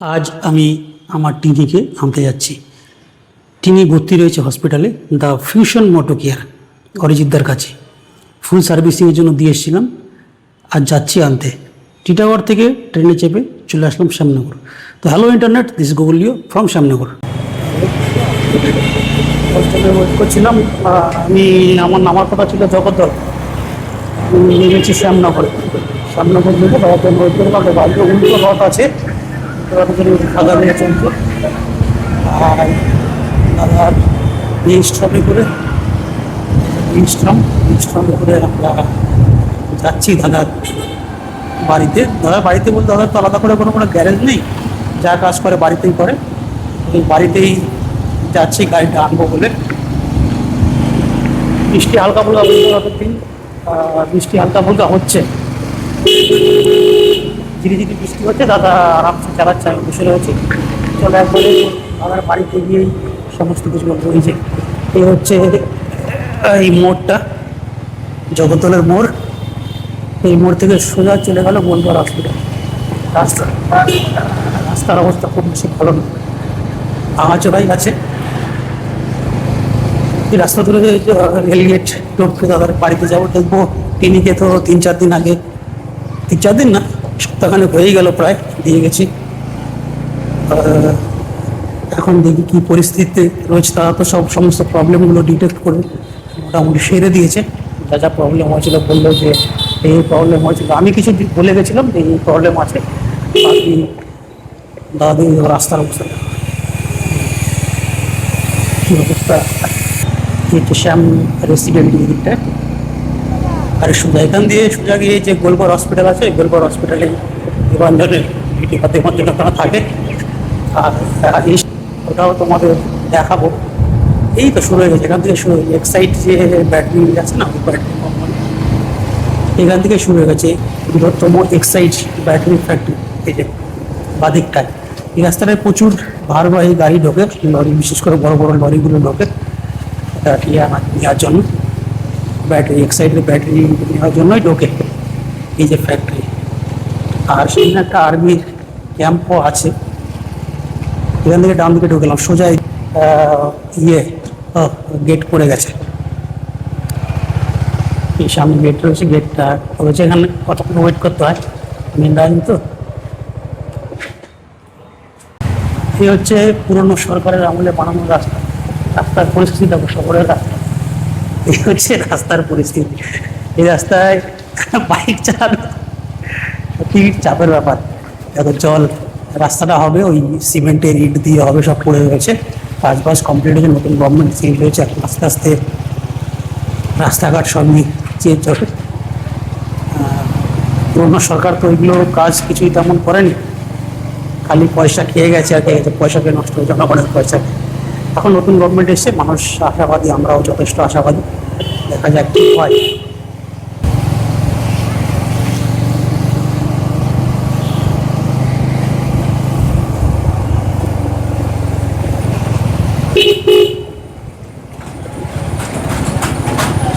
আজ আমি আমার টিনিকে আনতে যাচ্ছি। টিনি ভর্তি রয়েছে হসপিটালে দ্য ফিউশন মোটো কেয়ার অরিজিৎদার কাছে। ফুল সার্ভিসিংয়ের জন্য দিয়ে এসেছিলাম, আজ যাচ্ছি আনতে। টিটাগড় থেকে ট্রেনে চেপে চলে আসলাম শ্যামনগর। তো হ্যালো ইন্টারনেট, দিস গোবলিও ফ্রম শ্যামনগর। হোস্টেলে ওয়েট করছিলাম। আমি আমার নামার কথা ছিল জগদ্দল, নেমেছি শ্যামনগরে। শ্যামনগর থেকে বাড়িতে ওয়েট করলাম। বাড়িতে উল্টো রথ আছে, খাওয়া দাওয়া চলছে। আর দাদার রেজিস্ট্রামে করে রেজিস্ট্রামে করে আমরা যাচ্ছি দাদার বাড়িতে। দাদার বাড়িতে বলতে দাদার তো আলাদা করে কোনো গ্যারেজ নেই, যা কাজ করে বাড়িতেই করে। ওই বাড়িতেই যাচ্ছি গাড়িটা আনবো বলে। বৃষ্টি হালকা ফুলকা বলতে দিন, বৃষ্টি হালকা ফুলকা হচ্ছে, ঝিরিঝিরি বৃষ্টি হচ্ছে। দাদা আরামসে চালাচ্ছে, আমি বসে রয়েছি। চলে একবারে দাদার বাড়িতে গিয়েই সমস্ত কিছু বলবো। এই যে এই হচ্ছে এই মোড়টা, জগদ্দলের মোড়। এই মোড় থেকে সোজা চলে গেল গোলপাড়া হসপিটাল। রাস্তার অবস্থা খুব বেশি ভালো না, আগাচোড়াই আছে। এই রাস্তা ধরে রেলগেট টোপকে দাদার বাড়িতে যাবো। দেখবো টিনিকে তো 3-4 দিন আগে, 3-4 দিন না, সপ্তাহখানেক হয়েই গেল প্রায় দিয়ে গেছি। এখন দেখি কী পরিস্থিতিতে রয়েছে। তারা তো সমস্ত প্রবলেমগুলো ডিটেক্ট করে মোটামুটি সেরে দিয়েছে। যা যা প্রবলেম হয়েছিল বললো যে এই প্রবলেম হয়েছিল। আমি কিছু বলে গেছিলাম যে এই প্রবলেম আছে। বাকি দাদা রাস্তার অবস্থা কী অবস্থা, শ্যাম রেসিডেন্ট দিকটায়। আর সোজা এখান দিয়ে সোজা গিয়ে যে গোলপাড় হসপিটাল আছে, গোলপাড় হসপিটালে নিবন্ধনের ভিটি হাতে জন্য তারা থাকে। আর ওটাও তোমাদের দেখাবো। এই তো শুরু হয়ে গেছে, এখান থেকে শুরু হয়ে গেছে। এক্সাইড যে ব্যাটারি আছে না, ওই ব্যাটারি কোম্পানি এখান থেকে শুরু হয়ে গেছে। বৃহত্তম এক্সাইড ব্যাটারি ফ্যাক্টরি এই যে বাদিকটায়। এই রাস্তাটায় প্রচুর ভারবাহী গাড়ি ঢোকে, লরি, বিশেষ করে বড় বড় লরিগুলো ঢোকে নেওয়ার জন্য। ব্যাটারি এক্সাইডের ব্যাটারি নেওয়ার জন্যই ঢোকে এই যে ফ্যাক্টরি। আর সেখানে একটা আর্মির ক্যাম্পও আছে। এখান থেকে ডান দিকে ঢুকলাম, সোজা গেট পড়ে গেছে। এই সামনে গেট রয়েছে, গেটটা রয়েছে। এখানে কতক্ষণ ওয়েট করতে হয়, মেন লাইন তো। এই হচ্ছে পুরনো সরকারের আমলে বানানো রাস্তা। রাস্তার পরিস্থিতি দেখো, শহরের রাস্তা। এই হচ্ছে রাস্তার পরিস্থিতি। এই রাস্তায় বাইক চালানো কি চাপের ব্যাপার। দেখো জল, রাস্তাটা হবে ওই সিমেন্টের ইট দিয়ে হবে, সব পড়ে রয়েছে। কাজ কমপ্লিট হয়েছে, নতুন গভর্নমেন্ট চেঞ্জ হয়েছে। আস্তে আস্তে রাস্তাঘাট সবই চেঞ্জ হবে। পুরোনো সরকার তো ওইগুলো কাজ কিছুই তেমন করেনি, খালি পয়সা খেয়ে গেছে আর খেয়ে গেছে, পয়সাকে নষ্ট হয়ে জনগণের পয়সা। এখন নতুন গভর্নমেন্ট এসছে, মানুষ আশাবাদী, আমরাও যথেষ্ট আশাবাদী। দেখা যাক কি হয়।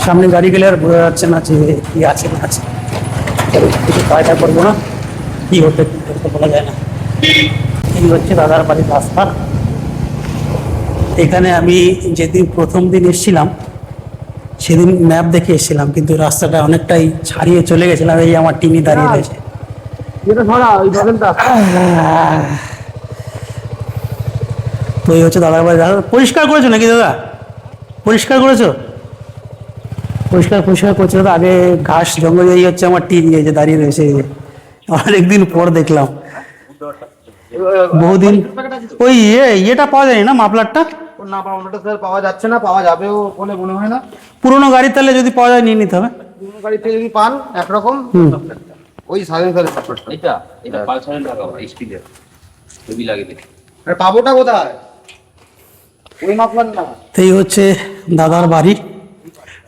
সামনে গাড়ি গেলে আর বোঝা যাচ্ছে না যে কি আছে না আছে। কিছু পায়টা করবো না, কি হতে বলা যায় না। এই হচ্ছে দাদার বাড়ির রাস্তা। এখানে আমি যেদিন প্রথম দিন এসেছিলাম সেদিন ম্যাপ দেখে এসেছিলাম, কিন্তু রাস্তাটা অনেকটাই ছাড়িয়ে চলে গেছিলাম। এই আমার টিনি দাঁড়িয়ে রয়েছে। তো এই হচ্ছে দাদার বাড়ি। দাদা পরিষ্কার করেছো নাকি? দাদা পরিষ্কার করেছো? পরিষ্কার করছে দাদা। আগে ঘাস জঙ্গল, এই হচ্ছে আমার টিনি, এই যে দাঁড়িয়ে রয়েছে। অনেকদিন পর দেখলাম, বহুদিন। ওই ইয়েটা পাওয়া যায় না, মাফলারটা? না, ওটা স্যার পাওয়া যাচ্ছে না, পাওয়া যাবেও বলে মনে হয় না। পুরোনো গাড়ির তাহলে যদি পাওয়া যায় নিয়ে নিতে হবে। পুরোনো গাড়ি থেকে যদি পান একরকম, ওই সাইলেন্সারের সাপোর্টটা এটা পালসারের লাগাবো স্পিডের হেভি লাগে দেখে। আরে পাবোটা কোথায়? ওই মাপলার না। এই হচ্ছে দাদার বাড়ি।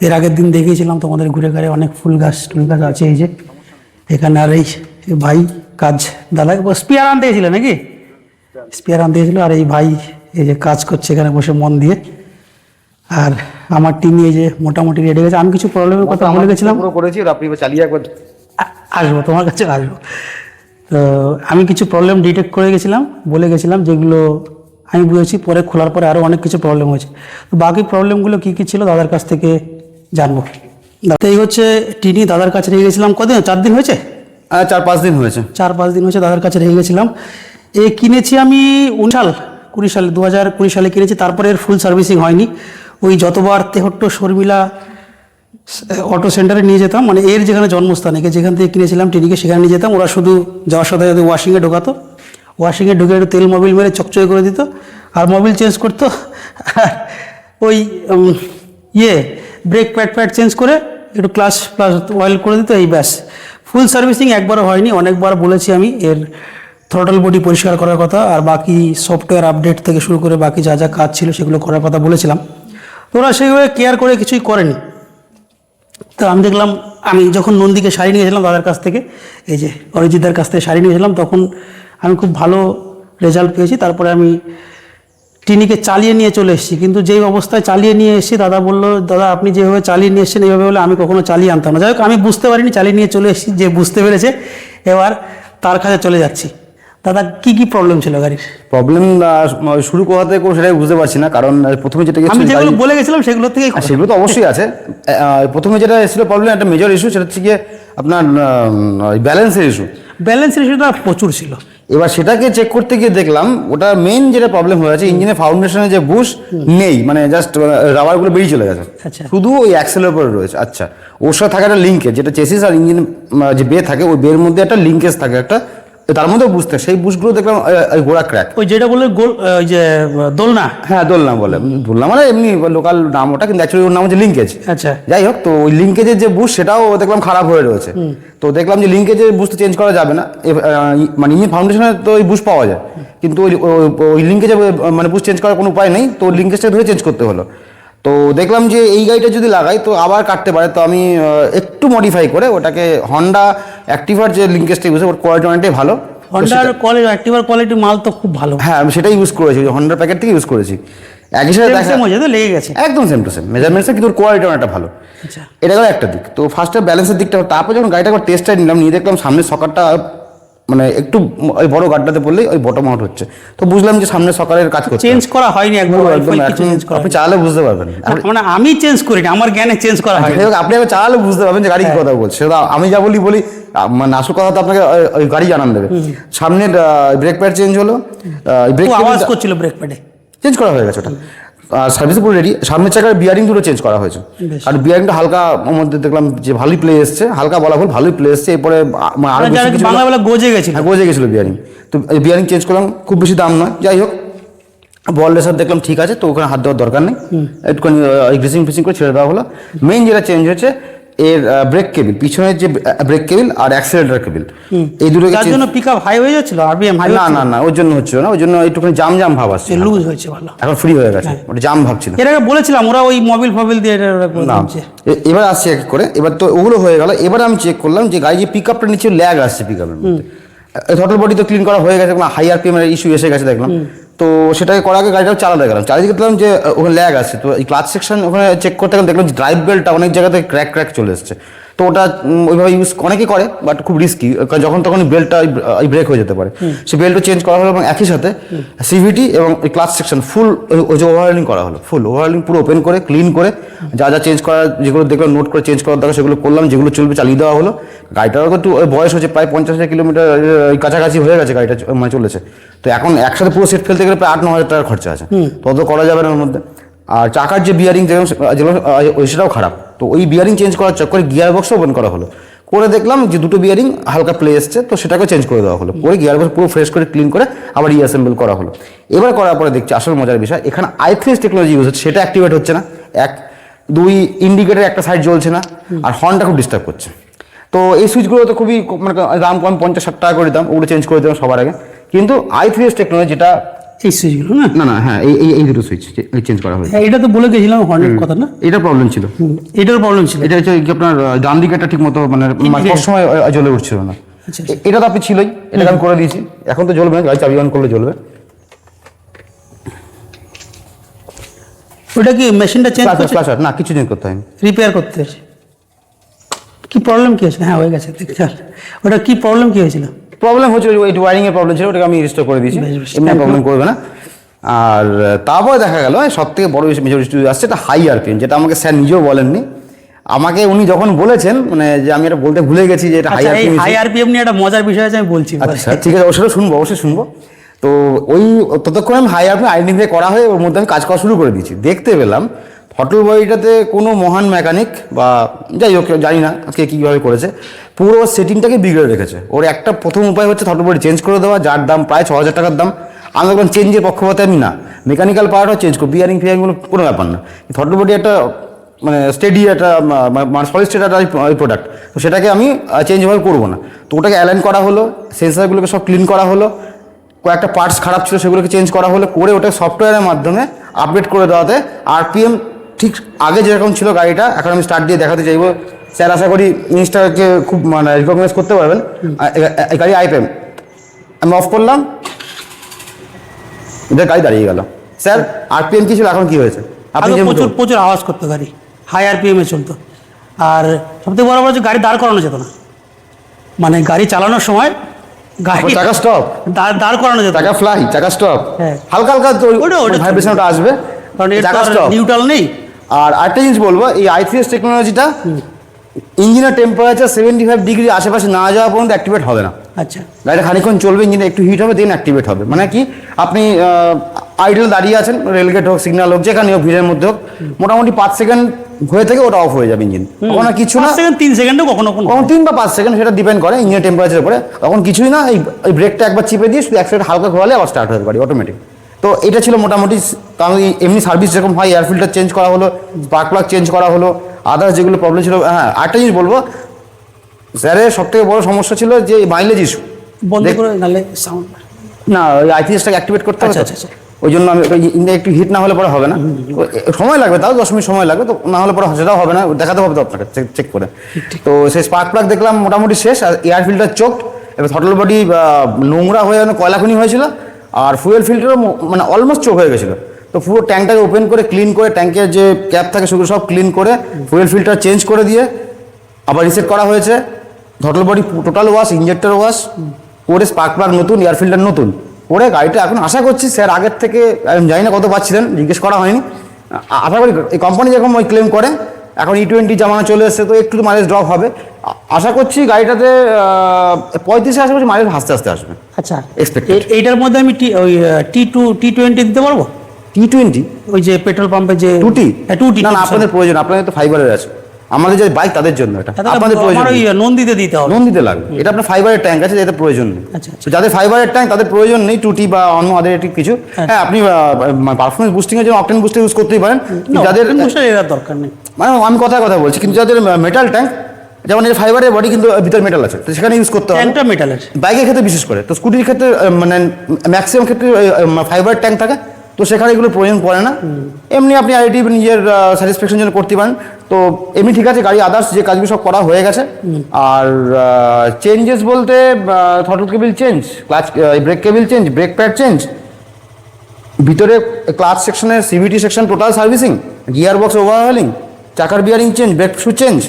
এর আগের দিন দেখিয়েছিলাম তোমাদের ঘুরে ঘুরে, অনেক ফুল গাছ টুল গাছ আছে এই যে এখানে। আর এই ভাই কাজ, দাদা স্পিয়ার আনতে গেছিল নাকি? স্পিয়ার আনতে গেছিল। আর এই ভাই এই যে কাজ করছে এখানে বসে মন দিয়ে। আর আমার টিমি এই যে মোটামুটি রেডি গেছে। আমি কিছু প্রবলেমের কথা বলে গেছিলাম, পুরো করেছি। আপনি চালিয়ে একবার আসবো তোমার কাছে, আসবো। তো আমি কিছু প্রবলেম ডিটেক্ট করে গেছিলাম, বলে গেছিলাম, যেগুলো আমি বুঝেছি। পরে খোলার পরে আরও অনেক কিছু প্রবলেম হয়েছে। তো বাকি প্রবলেমগুলো কী কী ছিল দাদার কাছ থেকে জানবো। তো এই হচ্ছে টিনি, দাদার কাছে রেখে গেছিলাম। কদিন, 4 দিন হয়েছে? 4-5 দিন হয়েছে। 4-5 দিন হয়েছে দাদার কাছে রেখে গেছিলাম। এ কিনেছি আমি 20 সালে 2020 সালে কিনেছি। তারপরে এর ফুল সার্ভিসিং হয়নি। ওই যতবার তেহট্ট শর্মিলা অটো সেন্টারে নিয়ে যেতাম, মানে এর যেখানে জন্মস্থান, একে যেখান থেকে কিনেছিলাম টিনিকে, সেখানে নিয়ে যেতাম। ওরা শুধু যাওয়ার সাথে সাথে ওয়াশিংয়ে ঢোকাতো, ওয়াশিংয়ে ঢুকে একটু তেল মোবিল মেরে চকচকে করে দিত, আর মোবিল চেঞ্জ করতো। আর ওই ব্রেক প্যাড চেঞ্জ করে একটু ক্লাচ প্লাস অয়েল করে দিত, এই ব্যাস। ফুল সার্ভিসিং একবারও হয়নি। অনেকবার বলেছি আমি এর থ্রটল বডি পরিষ্কার করার কথা, আর বাকি সফটওয়্যার আপডেট থেকে শুরু করে বাকি যা যা কাজ ছিল সেগুলো করার কথা বলেছিলাম। তো ওরা সেভাবে কেয়ার করে কিছুই করেনি। তো আমি দেখলাম, আমি যখন নন্দীকে শাড়ি নিয়েছিলাম দাদার কাছ থেকে, এই যে অরিজিৎদার কাছ থেকে শাড়ি নিয়েছিলাম, তখন আমি খুব ভালো রেজাল্ট পেয়েছি। তারপরে আমি টিনিকে চালিয়ে নিয়ে চলে এসেছি। কিন্তু যেই অবস্থায় চালিয়ে নিয়ে এসেছি, দাদা বললো, দাদা আপনি যেভাবে চালিয়ে নিয়ে এসেছেন এইভাবে হলে আমি কখনো চালিয়ে আনতাম না। যাই হোক, আমি বুঝতে পারিনি, চালিয়ে নিয়ে চলে এসেছি। যে বুঝতে পেরেছে এবার তার কাছে চলে যাচ্ছি। দাদা কি কি প্রবলেম ছিল গাড়ির? প্রবলেম শুরু কোথা থেকে করবো সেটাই বুঝতে পারছি না, কারণ প্রথমে যেটা আমি যেগুলো বলে গেছিলাম সেগুলো থেকে, সেগুলো তো অবশ্যই আছে। প্রথমে যেটা এসেছিল প্রবলেম, একটা মেজর ইস্যু, সেটা হচ্ছে গিয়ে আপনার ব্যালেন্সের ইস্যু। ব্যালেন্সের ইস্যুটা প্রচুর ছিল। এবার সেটাকে চেক করতে গিয়ে দেখলাম ওটা মেইন যেটা প্রবলেম হয়েছে, ইঞ্জিনের ফাউন্ডেশনে যে বুশ নেই, মানে জাস্ট রাবারগুলো বেরিয়ে চলে গেছে, আচ্ছা। শুধু ওই অ্যাক্সেলের উপরে রয়েছে। আচ্ছা, ওর সাথে থাকে একটা লিঙ্কেজ, যেটা চেসিস আর ইঞ্জিন যে বে থাকে, ওই বের মধ্যে একটা লিঙ্কেজ থাকে একটা, তার মধ্যে বুঝতে, সেই বুশগুলো দেখলাম গোড়া ক্র্যাক। ওই যেটা বলে গোল, ওই যে দোলনা। হ্যাঁ, দোলনা বলে, দোলনা মানে এমনি লোকাল নাম ওটা, কিন্তু অ্যাকচুয়ালি ওর নাম হচ্ছে লিঙ্কেজ। আচ্ছা, যাই হোক, তো ওই লিঙ্কেজের যে বুশ সেটাও দেখলাম খারাপ হয়ে রয়েছে। তো দেখলাম যে লিঙ্কেজের বুশ তো চেঞ্জ করা যাবে না, মানে ইঞ্জিন ফাউন্ডেশনে তো ওই বুশ পাওয়া যায়, কিন্তু ওই লিঙ্কেজে মানে বুশ চেঞ্জ করার কোনো উপায় নেই। তো লিঙ্কেজটা ধরে চেঞ্জ করতে হলো। তো দেখলাম যে এই গাড়িটা যদি লাগাই তো আবার কাটতে পারে। তো আমি একটু মডিফাই করে ওটাকে হন্ডা অ্যাক্টিভার যে লিঙ্কেজটা ইউজ, ওর কোয়ালিটি অনেকটাই ভালো। হন্ডার কোয়ালিটি, অ্যাক্টিভার কোয়ালিটি মাল তো খুব ভালো। হ্যাঁ, আমি সেটাই ইউজ করেছি, হন্ডার প্যাকেট থেকে ইউজ করেছি। একই সাথে দেখা তো লেগে গেছে, একদম সেম টু সেম মেজারমেন্টসে, কিন্তু কোয়ালিটি অনেকটা ভালো। আচ্ছা, এটা গেল একটা দিক। তো ফার্স্টে ব্যালেন্সের দিকটা, তারপর যখন গাড়িটা একবার টেস্ট নিলাম, নিয়ে দেখলাম সামনের সকারটা মানে একটু ওই বড় গাড়িটাতে পড়লেই ওই বটম আউট হচ্ছে। তো বুঝলাম যে সামনের সকারের কাজ করতে চেঞ্জ করা হয়নি একবার, আপনি চালালে বুঝতে পারবেন। মানে আমি চেঞ্জ করিনি, আমার জ্ঞানে চেঞ্জ করা হয়। আপনি একবার চালালে বুঝতে পারবেন যে গাড়ি কি কথা বলছে। সেটা আমি যা বলি মানে আসল কথা তো আপনাকে ওই গাড়ি জানান দেবে। সামনের ব্রেক প্যাড চেঞ্জ হলো, ব্রেক আওয়াজ করছিল ব্রেক প্যাডে, চেঞ্জ করা হয়ে গেছে ওটা। সার্ভিস পুরো রেডি। সামনের চাকার বিয়ারিং দুটো চেঞ্জ করা হয়েছে, আর বিয়ারিংটা হালকা মধ্যে দেখলাম যে ভালোই প্লে এসছে, হালকা বলা ভুল, ভালোই প্লে এসছে। এরপরে বাংলা বেলা গজে গেছিল, গজে গেছিলো বিয়ারিং। তো বিয়ারিং চেঞ্জ করলাম, খুব বেশি দাম নয়। যাই হোক, বল রেসার দেখলাম ঠিক আছে, তো ওখানে হাত দেওয়ার দরকার নেই, একটুখানি গ্রিসিং ফিসিং করে ছেড়ে দেওয়া হলো। মেইন যেটা চেঞ্জ হচ্ছে এর ব্রেক কেবিল, পিছনের যে ব্রেক কেবিল আর অ্যাক্সিলারেটর কেবিল, এই দুটো জন্য পিকআপ হাই হয়ে যাচ্ছিল, আরপিএম হাই। না ওর জন্য হচ্ছিল না, ওর জন্য একটুখানি জাম ভাব আসছে, লুজ হয়েছে ভালো, এখন ফ্রি হয়ে গেছে, ওটা জাম ভাব ছিল। এর আগে বলেছিলাম ওরা ওই মোবিল ফবিল দিয়ে না। এবার আসছে এক করে, এবার তো ওগুলো হয়ে গেল। এবার আমি চেক করলাম যে গাড়ি যে পিকআপটা নিচে ল্যাগ আসছে পিকআপের মধ্যে। থ্রটল বডি তো ক্লিন করা হয়ে গেছে, হাই আরপিএম এর ইস্যু এসে গেছে দেখলাম। তো সেটাকে করার আগে গাড়িটাও চালাতে গেলাম, চালিয়ে দেখলাম যে ওখানে ল্যাগ আছে। তো এই ক্লাচ সেকশন ওখানে চেক করতে গেলে দেখলাম যে ড্রাইভ বেল্টটা অনেক জায়গাতে ক্র্যাক চলে এসছে। তো ওটা ওইভাবে ইউজ অনেকেই করে, বাট খুব রিস্কি, যখন তখন বেল্টটা ব্রেক হয়ে যেতে পারে। সেই বেল্টও চেঞ্জ করা হলো, এবং একই সাথে সিভিটি এবং ক্লাচ সেকশন ফুল ওই যে ওভারহলিং করা হলো, ফুল ওভারহলিং পুরো ওপেন করে ক্লিন করে যা চেঞ্জ করার, যেগুলো দেখলাম নোট করে চেঞ্জ করার দরকার সেগুলো করলাম, যেগুলো চলবে চালিয়ে দেওয়া হলো। গাড়িটারও তো একটু বয়স হচ্ছে, প্রায় 50,000 কিলোমিটার কাছাকাছি হয়ে গেছে গাড়িটা মানে চলেছে। তো এখন একসাথে পুরো সেট ফেলতে গেলে প্রায় 8-9 হাজার টাকার খরচা আছে, তত করা যাবে না ওর মধ্যে। আর চাকার যে বিয়ারিং যেগুলো সেটাও খারাপ। তো ওই বিয়ারিং চেঞ্জ করার চক্করে গিয়ার বক্সও ওপেন করা হলো, করে দেখলাম যে দুটো বিয়ারিং হালকা প্লে এসছে, তো সেটাকে চেঞ্জ করে দেওয়া হলো, করে গিয়ার বক্স পুরো ফ্রেশ করে ক্লিন করে আবার রিঅ্যাসেম্বল করা হলো। এবার করার পরে দেখছি আসল মজার বিষয়, এখানে i3 টেকনোলজি ইউজ হচ্ছে, সেটা অ্যাক্টিভেট হচ্ছে না। 2 ইন্ডিকেটার একটা সাইড জ্বলছে না, আর হর্নটা খুব ডিস্টার্ব করছে। তো এই সুইচগুলো তো খুবই মানে দাম কম, 50-60 টাকা করে দাম, ওগুলো চেঞ্জ করে দিলাম সবার আগে। কিন্তু i3 টেকনোলজি যেটা এই সুইচগুলো না, হ্যাঁ এই দুটো সুইচ চেঞ্জ করা হয়েছে। এটা তো বলে গেছিলাম হর্নের কথা না, এটা প্রবলেম ছিল, এটার প্রবলেম ছিল। এটা হচ্ছে আপনার ডান দিকেটা ঠিক মতো মানে সবসময় জ্বলে উঠছিল না। এটা তো আপনি ছিলই, এটাকে আমি করে দিয়েছি, এখন তো জ্বলবে না, গাড়ি চাবি অন করলে জ্বলবে। ওটা কি মেশিনটা চেঞ্জ করছে? না, কিছু চেঞ্জ করতে হয়নি, রিপেয়ার করতে হয়েছে। কি প্রবলেম কি হয়েছে? হ্যাঁ হয়ে গেছে, চল। ওটা কি প্রবলেম কি হয়েছিল? প্রবলেম হচ্ছিল, ওই ওয়ারিংয়ের প্রবলেম ছিল, ওটাকে আমি রিস্টোর করে দিয়েছি, বেশ, বেশ, এমনি thank you. প্রবলেম করবে না। আর তারপরে দেখা গেল সব থেকে বড় মেজর ইস্যু আসছে এটা হাই আরপিএম, যেটা আমাকে স্যার নিজেও বলেননি। আমাকে উনি যখন বলেছেন মানে যে আমি এটা বলতে ভুলে গেছি যে এটা হাই আচ্ছা, এই আরপিএম। হাই আরপিএম নিয়ে একটা মজার বিষয় আছে, আমি বলছি। আচ্ছা ঠিক আছে, ওটা শুনবো, অবশ্যই শুনবো। তো ওই ততক্ষণ আমি হাই আরপিএম আইডেন্টিফাই করা হয়ে ওর মধ্যে আমি কাজ করা শুরু করে দিয়েছি। দেখতে পেলাম থটল বডিটাতে কোনো মহান মেকানিক বা যাই হোক জানি না আজকে কীভাবে করেছে, পুরো সেটিংটাকে বিগড়ে রেখেছে। ওর একটা প্রথম উপায় হচ্ছে থটল বডি চেঞ্জ করে দেওয়া, যার দাম প্রায় 6,000 টাকার দাম। আমি দেখলাম চেঞ্জের পক্ষপাতে আমি না, মেকানিক্যাল পার্টও চেঞ্জ করি, বিয়ারিং ফিয়ারিংগুলো কোনো ব্যাপার না। থটল বডি একটা মানে স্টেডি একটা মানে সলিড স্টেট একটা প্রোডাক্ট, তো সেটাকে আমি চেঞ্জ ওভাবে করবো না। তো ওটাকে অ্যালাইন করা হলো, সেন্সারগুলোকে সব ক্লিন করা হলো, কয়েকটা পার্টস খারাপ ছিল সেগুলোকে চেঞ্জ করা হলো, করে ওটা সফটওয়্যারের মাধ্যমে আপডেট করে দেওয়াতে আরপিএম ঠিক আগে যেরকম ছিল গাড়িটা, এখন আমি স্টার্ট দিয়ে দেখাতে চাইবো। স্যার আশা করি জিনিসটাকে খুব মানে রিকগনাইজ করতে পারবেন। এই গাড়ি আইপিএম আমি অফ করলাম, এদের গাড়ি দাঁড়িয়ে গেল। স্যার আরপিএম কি ছিল, এখন কি হয়েছে? আপনি আগে যে প্রচুর প্রচুর আওয়াজ করতো গাড়ি, হাই আরপিএমে চলতো। আর সবথেকে বড় হচ্ছে গাড়ি দাঁড় করানো যেত না, মানে গাড়ি চালানোর সময় গাড়ি চাকা স্টপ, দাঁড় করানো যেত না। চাকা ফ্লাই, চাকা স্টপ, হ্যাঁ। হালকা হালকা তো ওটা ভাইব্রেশনটা আসবে, কারণ এর চাকা স্টপ। নিউট্রাল নেই। আর আরেকটা জিনিস বলবো, এই আইথিএস টেকনোলজিটা ইঞ্জিনের টেম্পারেচার 75 ডিগ্রি আশেপাশে না যাওয়া পর্যন্ত অ্যাক্টিভেট হবে না। আচ্ছা, গাড়িটা খানিক্ষণ চলবে, ইঞ্জিনে একটু হিট হবে, দেন অ্যাক্টিভেট হবে। মানে কি, আপনি আইডল দাঁড়িয়ে আছেন, রেলগেট হোক, সিগন্যাল হোক, যেখানে হোক, ভিড়ের মধ্যে হোক, মোটামুটি 5 সেকেন্ড হয়ে থেকে ওটা অফ হয়ে যাবে ইঞ্জিন, তখন আর কিছু না। 5 সেকেন্ড 3 সেকেন্ডও কখনো কখনো কখন 3 বা 5 সেকেন্ড, সেটা ডিপেন্ড করে ইঞ্জিনের টেম্পারেচারের উপরে। তখন কিছুই না, এই ব্রেকটা একবার চিপে দিয়ে শুধু অ্যাক্সিলেটর হালকা ঘোরালে আবার স্টার্ট হয়ে গাড়ি অটোমেটিক। তো এটা ছিল মোটামুটি, কারণ এমনি সার্ভিস যেরকম হয়, এয়ার ফিল্টার চেঞ্জ করা হলো, স্পার্ক প্লাগ চেঞ্জ করা হলো, আদার্স যেগুলো প্রবলেম ছিল। হ্যাঁ, আরেকটা জিনিস বলবো, স্যারের সব থেকে বড় সমস্যা ছিল যে মাইলেজ ইস্যু। বন্ধ করে নালে সাউন্ড। না, ওই আইথিএসটাকে অ্যাক্টিভেট করতে হবে, আচ্ছা, আচ্ছা। ওই জন্য আমি ইঞ্জিনে একটু হিট না হলে পরে হবে না, সময় লাগবে, তাও 10 মিনিট সময় লাগবে, তো না হলে পরে সেটাও হবে না, দেখাতে হবে তো আপনাকে চেক করে। তো সেই স্পার্ক প্লাগ দেখলাম মোটামুটি শেষ, আর এয়ার ফিল্টার চোকড, এবার থটল বডি নোংরা হয়ে কয়লাখনি হয়েছিল, আর ফুয়েল ফিল্টারও মানে অলমোস্ট চোক হয়ে গেছিলো। তো পুরো ট্যাঙ্কটাকে ওপেন করে ক্লিন করে, ট্যাঙ্কের যে ক্যাপ থাকে সেগুলো সব ক্লিন করে, ফুয়েল ফিল্টার চেঞ্জ করে দিয়ে আবার রিসেট করা হয়েছে। Throttle body total wash, injector wash করে, স্পার্ক প্লাগ নতুন, এয়ার ফিল্টার নতুন করে গাড়িটা এখন আশা করছি স্যার আগের থেকে, আমি জানি না কত পাচ্ছিলেন, জিজ্ঞেস করা হয়নি। আশা করি এই কোম্পানি যেরকম ওই ক্লেম করে, এখন E20 জামানা চলে এসছে, তো একটু মাইলেজ ড্রপ হবে। আশা করছি গাড়িটাতে 35 আশেপাশে মাইলেজ হাসতে হাসতে আসবে। আচ্ছা, Expected. এইটার মধ্যে আমি ওই T20 দিতে পারবো? T20 ওই যে পেট্রোল পাম্পে যে 2T, হ্যাঁ, 2T না না, আপনাদের প্রয়োজন, আপনাদের তো ফাইবারের আছে, আমাদের যে বাইক তাদের জন্য এটা আপনাদের প্রয়োজন আমার ওই নন্দিতে দিতে হবে। লোন দিতে লাগবে, এটা আপনার ফাইবারের ট্যাঙ্ক আছে, যেটা প্রয়োজন নেই। আচ্ছা, আচ্ছা। তো যাদের ফাইবারের ট্যাঙ্ক তাদের প্রয়োজন নেই 2T বা অন্য আদার কিছু। হ্যাঁ, আপনি পারফরমেন্স বুস্টিং এর জন্য অকটেন বুস্টার ইউজ করতেই পারেন। যাদের এর দরকার নেই, মানে আমি কথা বলছি, কিন্তু যাদের মেটাল ট্যাঙ্ক, যেমন এর ফাইবারের বডি কিন্তু ভিতরে মেটাল আছে, তো সেখানে ইউজ করতে হবে। ট্যাঙ্কটা মেটালের, বাইকের ক্ষেত্রে বিশেষ করে, তো স্কুটির ক্ষেত্রে মানে ম্যাক্সিমাম ক্ষেত্রে ফাইবার ট্যাঙ্ক থাকে, তো সেখানে এগুলো প্রয়োজন পড়ে না। এমনি আপনি আইডিটিভ নিজের স্যাটিসফ্যাকশন জন্য করতে পারেন। তো এমনি ঠিক আছে, গাড়ি আদার্স যে কাজগুলো সব করা হয়ে গেছে। আর চেঞ্জেস বলতে throttle cable change, clutch brake cable change, brake pad change, ভিতরে ক্লাচ সেকশনের CVT section total servicing, gear box overhauling, চাকার bearing change, brake shoe change,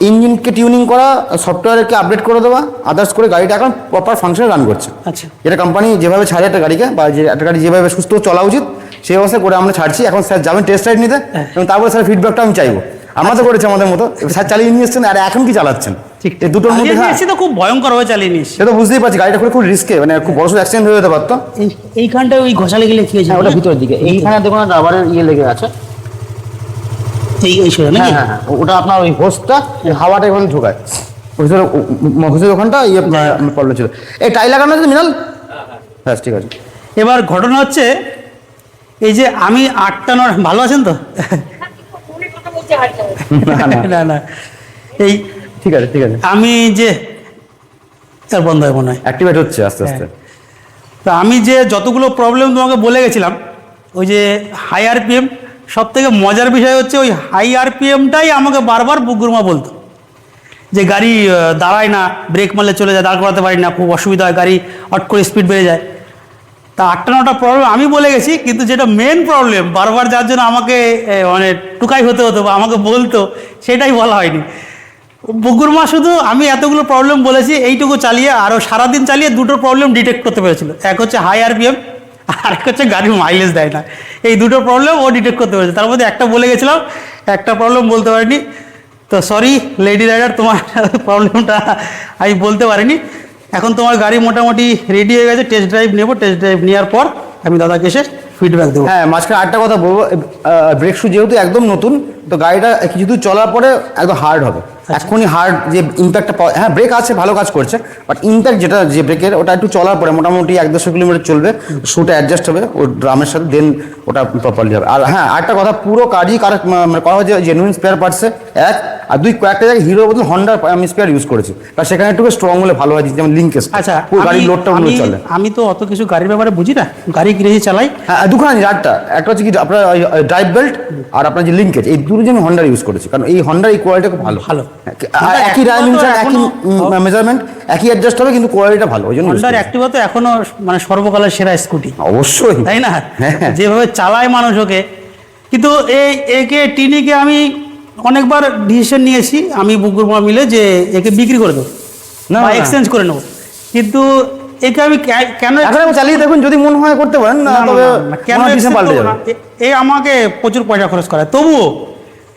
ইঞ্জিনকে টিউনিং করা, সফটওয়্যারকে আপডেট করে দেওয়া, আদার্স করে গাড়িটা এখন প্রপার ফাংশনে রান করছে। আচ্ছা, যেটা কোম্পানি যেভাবে ছাড়ে একটা গাড়িকে, বা যে একটা গাড়ি যেভাবে সুস্থ চলা উচিত সেই অবস্থা করে আমরা ছাড়ছি। এখন স্যার যাবেন টেস্ট রাইড নিতে, এবং তারপরে স্যার ফিডব্যাকটা আমি চাইবো। আমরা তো করেছি আমাদের মতো, স্যার চালিয়ে নিয়ে এসছেন, আর এখন কি চালাচ্ছেন, ঠিক এই দুটোর মধ্যে। হ্যাঁ, তো খুব ভয়ঙ্কর হয়ে চালিয়ে নিয়েছি, সে তো বুঝতেই পারছি, গাড়িটা করে খুব রিস্কে, মানে খুব বড় সড়ো অ্যাক্সিডেন্ট হয়ে যেতে পারতো। এইখানটায় ওই ঘষালে গেলে কি হয়েছে? ওটা ভিতরের দিকে, এইখানে দেখুন রাবারের ইয়ে লেগে আছে। এই সোজা নাকি? হ্যাঁ, ওটা আপনার ওই হোসটা, হাওয়াটা এখানে ঢোকায়, মফিসের ওখানটা ইয়ে প্রবলেম ছিল। এই টাই লাগানো আছে মিনাল? হ্যাঁ, ঠিক আছে। এবার ঘটনা হচ্ছে এই যে আমি 8টা 9, ভালো আছেন তো? না না, এই ঠিক আছে, ঠিক আছে, আমি যে তার বন্ধ হয় মনে হয়, অ্যাক্টিভেট হচ্ছে আস্তে আস্তে। তো আমি যে যতগুলো প্রবলেম তোমাকে বলে গেছিলাম, ওই যে হাই আরপিএম, সব থেকে মজার বিষয় হচ্ছে ওই হাই আরপিএমটাই আমাকে বারবার বুকগুরমা বলতো যে গাড়ি দাঁড়ায় না, ব্রেক মারলে চলে যায়, দাঁড় করাতে পারি না, খুব অসুবিধা হয়, গাড়ি হট করে স্পিড বেড়ে যায়। তা 8টা 9টা প্রবলেম আমি বলে গেছি, কিন্তু যেটা মেন প্রবলেম বারবার যার জন্য আমাকে মানে টুকাই হতে হতো বা আমাকে বলতো, সেটাই বলা হয়নি। বকুর মা শুধু আমি এতগুলো প্রবলেম বলেছি এইটুকু চালিয়ে আরও সারাদিন চালিয়ে দুটো প্রবলেম ডিটেক্ট করতে পেরেছিল। এক হচ্ছে হাই আরপিএম, আর এক হচ্ছে গাড়ির মাইলেজ দেয় না। এই দুটো প্রবলেম ও ডিটেক্ট করতে পেরেছে, তার মধ্যে একটা বলে গেছিলাম, একটা প্রবলেম বলতে পারিনি। তো সরি লেডি রাইডার, তোমার প্রবলেমটা আমি বলতে পারিনি। এখন তোমার গাড়ি মোটামুটি রেডি হয়ে গেছে, টেস্ট ড্রাইভ নেবো। টেস্ট ড্রাইভ নেওয়ার পর আমি দাদাকে এসে ফিডব্যাক দেবো। হ্যাঁ, মাঝখানে আরেকটা কথা বলবো, ব্রেক শু যেহেতু একদম নতুন, তো গাড়িটা কিছু দূর চলার পরে একদম হার্ড হবে। এক্ষুনি হার্ড যে ইম্প্যাক্টটা, হ্যাঁ ব্রেক আছে, ভালো কাজ করছে, বাট ইম্প্যাক্ট যেটা যে ব্রেকের, ওটা একটু চলার পরে মোটামুটি 1-1.5 কিলোমিটার চলবে, শুটা অ্যাডজাস্ট হবে ওর ড্রামের সাথে, দেন ওটা প্রপারলি হবে। আর হ্যাঁ, আরেকটা কথা, পুরো কাজই মানে করা হয়েছে জেনুইন স্পেয়ার পার্টসে, এক। আর দুই, কয়েকটা জায়গায় হিরোর বদলে হন্ডার আমি স্পেয়ার ইউজ করেছি, কারণ সেখানে একটু স্ট্রং হলে ভালো হয়, যেমন লিঙ্কেজ। আচ্ছা, পুরো গাড়ির লোডটা অন্য চলে। আমি তো অত কিছু গাড়ির ব্যাপারে বুঝি না, গাড়ি কিনেছি চালাই। হ্যাঁ, দুখানা চারটা, একটা হচ্ছে কি আপনার ড্রাইভ বেল্ট আর আপনার যে লিঙ্কেজ, এই দুটো আমি হন্ডার ইউজ করেছি, কারণ এই হন্ডার এই কোয়ালিটিটা খুব ভালো। ভালো। একই ডাইমেনশন, একই মেজারমেন্ট, একই অ্যাডজাস্ট হবে, কিন্তু কোয়ালিটিটা ভালো, ওই জন্য হন্ডার অ্যাক্টিভা তো এখনো মানে সর্বকালের সেরা স্কুটি, অবশ্যই, তাই না? হ্যাঁ। যেভাবে চালায় মানুষ ওকে। কিন্তু একে টিনিকে আমি অনেকবার ডিসিশন নিয়েছি, আমি বুকুরমা মিলে, যে একে বিক্রি করে দেবো না, বা না। এক্সচেঞ্জ করে নেবো। কিন্তু একে আমি কেন এখন চালিয়ে দেখুন, যদি মনে হয় করতে পারেন, না তবে কেন ডিসিশন পাল্টে যাবে। এ আমাকে প্রচুর পয়সা খরচ করায়,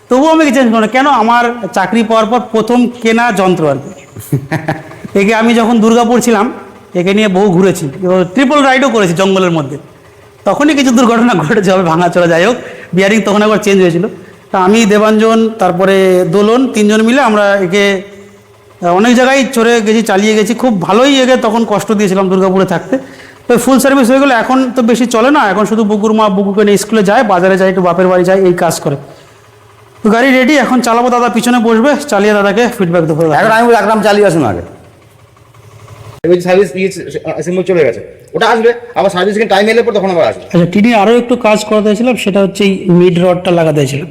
তবুও আমি চেঞ্জ করি না। কেন? আমার চাকরি পাওয়ার পর প্রথম কেনা যন্ত্র আর কি। একে আমি যখন দুর্গাপুর ছিলাম, একে নিয়ে বহু ঘুরেছি, ট্রিপল রাইডও করেছি জঙ্গলের মধ্যে। তখনই কিছু দুর্ঘটনা ঘটেছে, হবে ভাঙা চলে, যাই হোক, বিয়ারিং তখন একবার চেঞ্জ হয়েছিল। তা আমি, দেবাঞ্জন, তারপরে দোলন, তিনজন মিলে আমরা একে অনেক জায়গায় চড়ে গেছি, চালিয়ে গেছি। খুব ভালোই একে তখন কষ্ট দিয়েছিলাম দুর্গাপুরে থাকতে। তো ফুল সার্ভিস হয়ে গেলো। এখন তো বেশি চলে না, এখন শুধু বুকুরমা বুকুকে নিয়ে স্কুলে যায়, বাজারে যায়, একটু বাপের বাড়ি যায়, এই কাজ করে। তো গাড়ি রেডি, এখন চালাবো। দাদা পিছনে বসবে, চালিয়ে দাদাকে ফিডব্যাক দেবো। এখন আমি একদম চালিয়ে আসুন আগে, সার্ভিস সিম্বল চলে গেছে, ওটা আসবে আবার সার্ভিস টাইম এলে পর তখন আবার আসবে। আচ্ছা, টিডি আরও একটু কাজ করাতে চাইছিলাম, সেটা হচ্ছে এই মিড রডটা লাগাতে চাইছিলাম।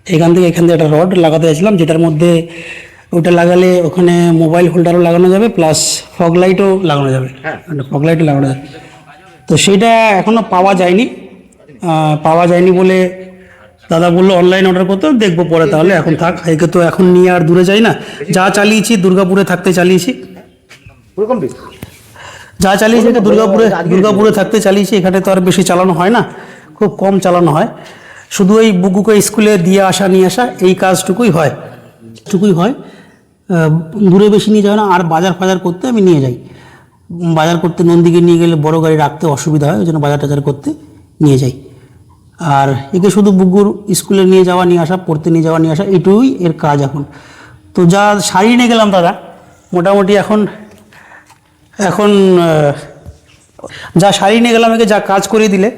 এখান থেকে একটা রড লাগাতে চাইছিলাম, যেটার মধ্যে ওটা লাগালে ওখানে মোবাইল হোল্ডারও লাগানো যাবে, প্লাস ফগ লাইটও লাগানো যাবে। ফগ লাইটও লাগানো যাবে। তো সেইটা এখনও পাওয়া যায়নি বলে দাদা বললো অনলাইন অর্ডার করতে, দেখবো পরে। তাহলে এখন থাক, একে তো এখন নিয়ে আর দূরে যাই না। যা চালিয়েছি দুর্গাপুরে থাকতে চালিয়েছি, যা চালিয়েছি এটা দুর্গাপুরে থাকতে চালিয়েছি। এখানে তো আর বেশি চালানো হয় না, খুব কম চালানো হয়। শুধু এই বুকুকে স্কুলে দিয়ে আসা নিয়ে আসা, এই কাজটুকুই হয়। দূরে বেশি নিয়ে যাবে না। আর বাজার ফাজার করতে আমি নিয়ে যাই, বাজার করতে নন্দীকে নিয়ে গেলে বড় গাড়ি রাখতে অসুবিধা হয়, ওই জন্য বাজার টাজার করতে নিয়ে যাই। আর একে শুধু বুকুর স্কুলে নিয়ে যাওয়া নিয়ে আসা, পড়তে নিয়ে যাওয়া নিয়ে আসা, এটুকুই এর কাজ এখন। তো যা সারিয়ে নিয়ে গেলাম দাদা, মোটামুটি এখন যা সারিয়ে নিয়ে গেলাম, একে যা কাজ করিয়ে দিলে,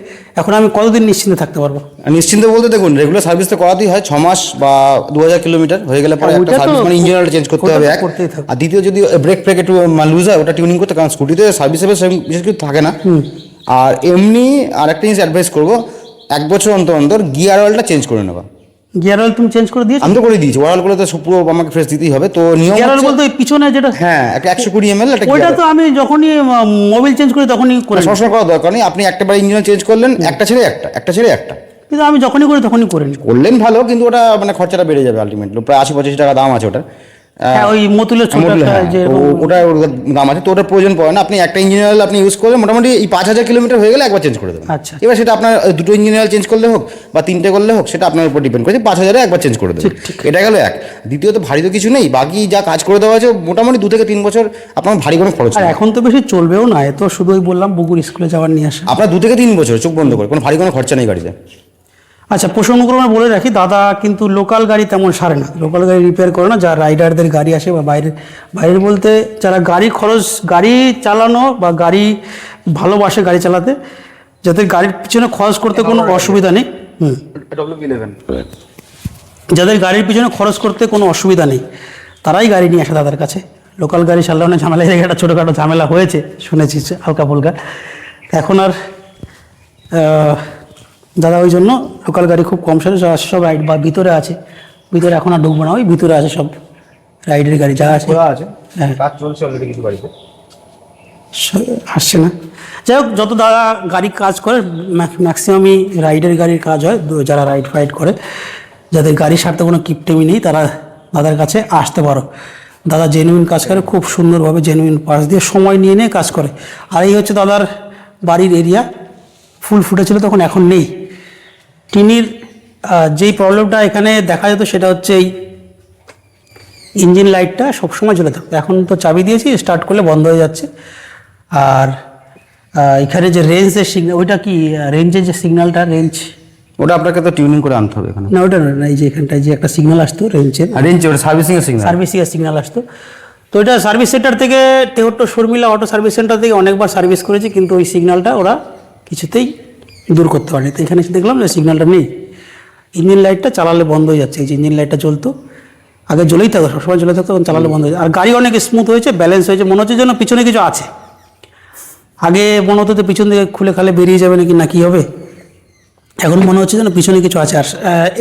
এখন আমি কতদিন নিশ্চিন্তে থাকতে পারবো? নিশ্চিন্ত বলতে দেখুন, রেগুলার সার্ভিস তো করাতেই হয়, 6 মাস বা 2000 কিলোমিটার হয়ে গেলে পরে একটা সার্ভিস, মানে ইঞ্জিন অয়েল চেঞ্জ করতে হবে এক। আর দ্বিতীয়, যদি ব্রেক একটু লুজ হয়, ওটা টিউনিং করতে, কারণ স্কুটিতে সার্ভিস বিশেষ কিছু থাকে না। আর এমনি আর একটা জিনিস অ্যাডভাইস করবো, 1 বছর অন্তর গিয়ার অয়েলটা চেঞ্জ করে নেবা। গিয়ার অয়েল তুমি চেঞ্জ করে দিয়েছো? আমি তো করে দিয়েছি, ওয়ার অয়েলগুলো তো পুরো আমাকে ফ্রেশ দিতেই হবে। তো নিয়ম গিয়ার অয়েল বলতে পিছনে যেটা, হ্যাঁ, একটা 120 ml, ওইটা তো আমি যখনই মোবিল চেঞ্জ করি তখনই করে নিই। সবসময় করার দরকার নেই, আপনি একটাবার ইঞ্জিন চেঞ্জ করলেন, একটা ছেড়ে একটা, কিন্তু আমি যখনই করি তখনই করে নিই। করলেন ভালো, কিন্তু ওটা মানে খরচাটা বেড়ে যাবে আলটিমেটলি, প্রায় 80-85 টাকা দাম আছে ওটা। হ্যাঁ, ওই মতুলের ছোট একটা যে ওটা দাম আছে, তো ওটার প্রয়োজন পড়ে না। আপনি একটা ইঞ্জিন অয়েল আপনি ইউজ করলে মোটামুটি এই 5000 কিলোমিটার হয়ে গেলে একবার চেঞ্জ করে দেবেন। আচ্ছা। এবার সেটা আপনার দুটো ইঞ্জিন অয়েল চেঞ্জ করলে হোক বা 3টে করলে হোক, সেটা আপনার উপর ডিপেন্ড করে, 5000-এ একবার চেঞ্জ করে দেবেন। এটা গেল এক। দ্বিতীয়ত, ভারী তো কিছু নেই, বাকি যা কাজ করে দেওয়া আছে মোটামুটি 2 থেকে 3 বছর আপনার ভারী কোনো খরচ আর নেই। এখন তো বেশি চলবেও না, এত শুধু ওই বললাম বুকুর স্কুলে যাওয়ার নিয়ে আসা। আপনার 2 থেকে 3 বছর চোখ বন্ধ করে, কোনো ভারী কোনো খরচা নেই গাড়িতে। আচ্ছা, প্রসঙ্গক্রমে বলে রাখি, দাদা কিন্তু লোকাল গাড়ি তেমন সারে না, লোকাল গাড়ি রিপেয়ার করে না। যারা রাইডারদের গাড়ি আসে বা বাইরের বলতে যারা গাড়ি চালানো বা গাড়ি ভালোবাসে গাড়ি চালাতে, যাদের গাড়ির পিছনে খরচ করতে কোনো অসুবিধা নেই, যাদের গাড়ির পিছনে খরচ করতে কোনো অসুবিধা নেই, তারাই গাড়ি নিয়ে আসে দাদার কাছে। লোকাল গাড়ি চালানো ঝামেলা, একটা ছোটোখাটো ঝামেলা হয়েছে শুনেছি, হালকা ফুলকা। এখন আর দাদা ওই জন্য লোকাল গাড়ি খুব কম সারে সব রাইড বা ভিতরে আছে, ভিতরে এখন আর ঢুকবো না, ওই ভিতরে আছে সব রাইডের গাড়ি যা আছে। হ্যাঁ, কাজ চলছে অলরেডি কিছু গাড়িতে, আসছে না। যাই হোক, যত দাদা গাড়ি কাজ করে ম্যাক্সিমামই রাইডের গাড়ির কাজ হয়। যারা রাইড ফাইড করে, যাদের গাড়ির সাথে কোনো কিপটেমি নেই, তারা দাদার কাছে আসতে পারো। দাদা জেনুইন কাজ করে, খুব সুন্দরভাবে জেনুইন পার্টস দিয়ে সময় নিয়ে নিয়ে কাজ করে। আর এই হচ্ছে দাদার বাড়ির এরিয়া, ফুল ফুটেছিল তখন, এখন নেই। টিনির যেই প্রবলেমটা এখানে দেখা যেত সেটা হচ্ছে এই ইঞ্জিন লাইটটা সবসময় জ্বলে থাকতো, এখন তো চাবি দিয়েছি, স্টার্ট করলে বন্ধ হয়ে যাচ্ছে। আর এখানে যে রেঞ্জের সিগন্যাল, ওইটা কি রেঞ্জের যে সিগন্যালটা, রেঞ্জ ওটা আপনাকে তো টিউনিং করে আনতে হবে এখানে। না ওটা না, এই যে এখানটায় যে একটা সিগন্যাল আসতো রেঞ্জের, রেঞ্জ ওটা সার্ভিসিং এর সিগন্যাল। সার্ভিসিংয়ের সিগন্যাল আসতো, তো এটা সার্ভিস সেন্টার থেকে, Tehatta Sharmila auto service centre থেকে অনেকবার সার্ভিস করেছি, কিন্তু ওই সিগন্যালটা ওরা কিছুতেই দূর করতে পারেনি। তো এখানে এসে দেখলাম যে সিগন্যালটা নেই, ইঞ্জিন লাইটটা চালালে বন্ধ হয়ে যাচ্ছে। এই যে ইঞ্জিন লাইটটা জ্বলতো, আগে জ্বলেই থাকতো, সবসময় জ্বলে থাকতো, তখন চালালে বন্ধ হয়ে যায়। আর গাড়ি অনেক স্মুথ হয়েছে, ব্যালেন্স হয়েছে, মনে হচ্ছে যেন পিছনে কিছু আছে। আগে মনে হতো তো পিছন দিকে খুলে খালে বেরিয়ে যাবে নাকি, না কি হবে, এখন মনে হচ্ছে যেন পিছনে কিছু আছে। আর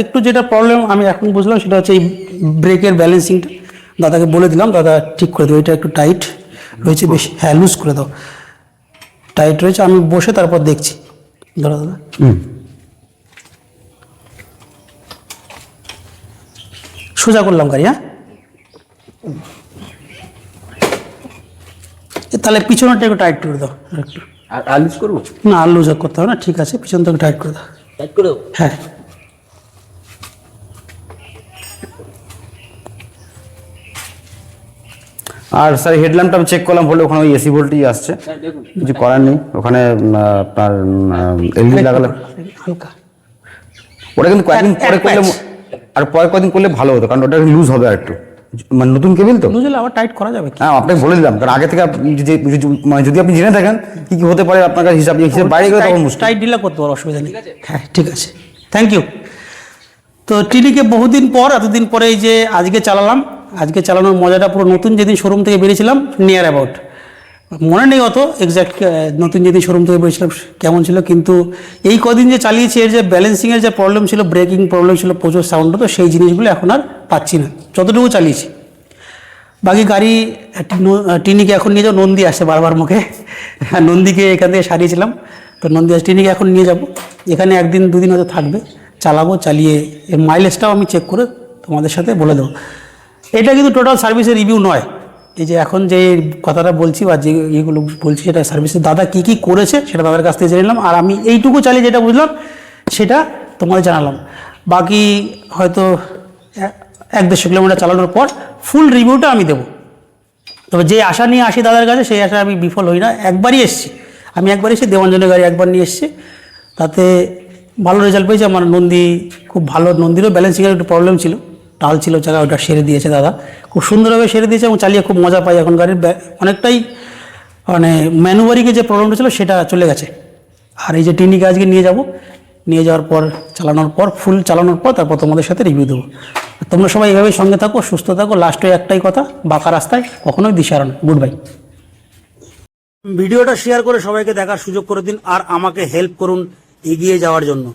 একটু যেটা প্রবলেম আমি এখন বুঝলাম সেটা হচ্ছে এই ব্রেকের ব্যালেন্সিংটা। দাদাকে বলে দিলাম, দাদা ঠিক করে দেবো, এটা একটু টাইট রয়েছে বেশি, হ্যাঁ লুজ করে দাও, টাইট রয়েছে। আমি বসে তারপর দেখছি, ধরো দাদা। সোজা করলাম গাড়ি, হ্যাঁ তাহলে পিছনটা একটু টাইট করে দাও একটু। আর আলুস করবো? না আর লুজ করতে হবে না, ঠিক আছে, পিছন থেকে টাইট করে দাও। টাইট করে দেবো? হ্যাঁ আর স্যার হেডল্যাম্পটা আমি চেক করলাম, বলে ওখানে ওই এসি ভোল্টেজ আসছে, হ্যাঁ দেখুন। কিছু করার নেই। ওখানে আপনার এলইডি লাগালে হালকা, ওটা কিন্তু কয়েকদিন পরে করলে, আর পরে কয়েকদিন করলে ভালো হতো, কারণ ওটা লুজ হবে আর একটু, মানে নতুন কেবিল তো। লুজ হলে আবার টাইট করা যাবে কি? হ্যাঁ আপনাকে বলে দিলাম, কারণ আগে থেকে মানে যদি আপনি জেনে থাকেন কি কি হতে পারে, আপনার কাছে হিসাব বাইরে গেলে তখন মুশকিল। টাইট ডিলা করতে পারো, অসুবিধা নেই। হ্যাঁ ঠিক আছে, থ্যাংক ইউ। তো টিনিকে বহুদিন পর, এতদিন পরে এই যে আজকে চালালাম, আজকে চালানোর মজাটা পুরো নতুন যেদিন শোরুম থেকে বেরিয়েছিলাম, নিয়ার অ্যাবাউট মনে নেই অত এক্স্যাক্ট নতুন যেদিন শোরুম থেকে বেরিয়েছিলাম কেমন ছিল, কিন্তু এই কদিন যে চালিয়েছি এর যে ব্যালেন্সিংয়ের যে প্রবলেম ছিল, ব্রেকিং প্রবলেম ছিল, প্রচুর সাউন্ড হতো, সেই জিনিসগুলো এখন আর পাচ্ছি না যতটুকু চালিয়েছি। বাকি গাড়ি টিনিকে এখন নিয়ে যাও, নন্দী আসছে বারবার মুখে, নন্দীকে এখান থেকে সারিয়েছিলাম, তো নন্দী আসছে, টিনিকে এখন নিয়ে যাব, এখানে একদিন দুদিন হয়তো থাকবে, চালাবো, চালিয়ে এর মাইলেজটাও আমি চেক করে তোমাদের সাথে বলে দেবো। এটা কিন্তু টোটাল সার্ভিসের রিভিউ নয়, এই যে এখন যে কথাটা বলছি বা যে ইয়েগুলো বলছি সেটা সার্ভিসের দাদা কী কী করেছে সেটা দাদার কাছ থেকে জেনে নিলাম, আর আমি এইটুকু চালিয়ে যেটা বুঝলাম সেটা তোমাদের জানালাম। বাকি হয়তো 1-150 কিলোমিটার চালানোর পর ফুল রিভিউটা আমি দেবো। তবে যে আশা নিয়ে আসি দাদার কাছে, সেই আশা আমি বিফল হই না। একবারই এসেছি আমি, একবার এসে দেওয়ানজনের গাড়ি একবার নিয়ে এসেছি, তাতে ভালো রেজাল্ট পেয়েছি। আমার নন্দী খুব ভালো, নন্দীরও ব্যালেন্সিংয়ের একটু প্রবলেম ছিল, টাল ছিল জায়গা, ওটা সেরে দিয়েছে দাদা, খুব সুন্দরভাবে সেরে দিয়েছে এবং চালিয়ে খুব মজা পাই এখন। গাড়ির অনেকটাই মানে ম্যানুভারিংয়ে যে প্রবলেমটা ছিল সেটা চলে গেছে। আর এই যে টিনিকে আজকে নিয়ে যাব, নিয়ে যাওয়ার পর চালানোর পর, ফুল চালানোর পর তারপর তোমাদের সাথে রিভিউ দেবো। তোমরা সবাই এইভাবেই সঙ্গে থাকো, সুস্থ থাকো। লাস্টে একটাই কথা, বাঁকা রাস্তায় কখনোই দিশাহারা নয়। Good bye. ভিডিওটা শেয়ার করে সবাইকে দেখার সুযোগ করে দিন, আর আমাকে হেল্প করুন এগিয়ে যাওয়ার জন্য।